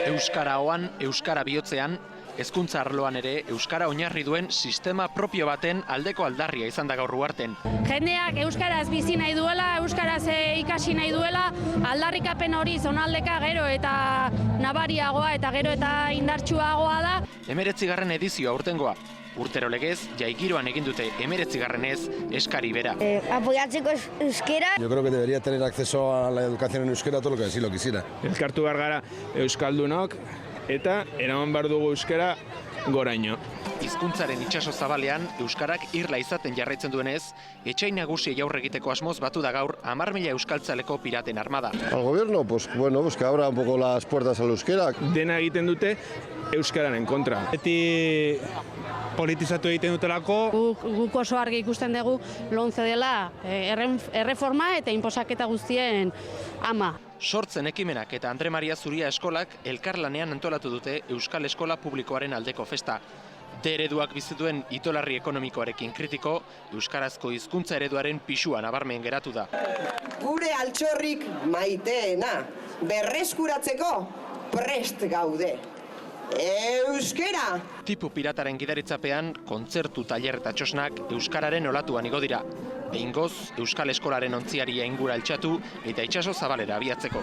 Euskara oan, euskara bihotzean, hezkuntza arloan ere euskara oinarri duen sistema propio baten aldeko aldarria izan da gaur uharten. Jendeak euskaraz bizi nahi duela, euskaraz ikasi nahi duela, aldarrikapen hori zonaldeka gero eta nabariagoa eta gero eta indartsuagoa da. 19. edizioa aurtengoa. Urtero legez, jaigiroan egin dute 19. eskari bera. Apoyatzeko euskera. Yo creo que debería tener acceso a la educación en euskera todo lo que así lo quisiera. Elkartu behar gara euskaldunok eta eraman behar dugu euskara goraino. Hizkuntzaren itsaso zabalean, euskarak irla izaten jarraitzen duenez, etxai nagusiei aurre egiteko asmoz batu da gaur 10.000 euskaltzaleko piraten armada. Al gobierno, pues que abra un poco las puertas al euskera. Dena egiten dute euskararen kontra. Beti politizatu egiten dutelako. Guk oso argi ikusten dugu lomce dela erreforma eta inposaketa guztien ama. Sortzen ekimenak eta Andre Maria Zuria eskolak elkarlanean antolatu dute Euskal Eskola Publikoaren aldeko festa. Ereduak bizituen itolarri ekonomikoarekin kritiko, euskarazko hizkuntza ereduaren pisua nabarmen geratu da. Gure altxorrik maiteena berreskuratzeko prest gaude. Euskera! Tipu pirataren gidaritzapean, kontzertu, tailer eta txosnak euskararen olatuan igo dira. Behingoz, Euskal Eskolaren ontziaria ingura altxatu eta itsaso zabalera abiatzeko.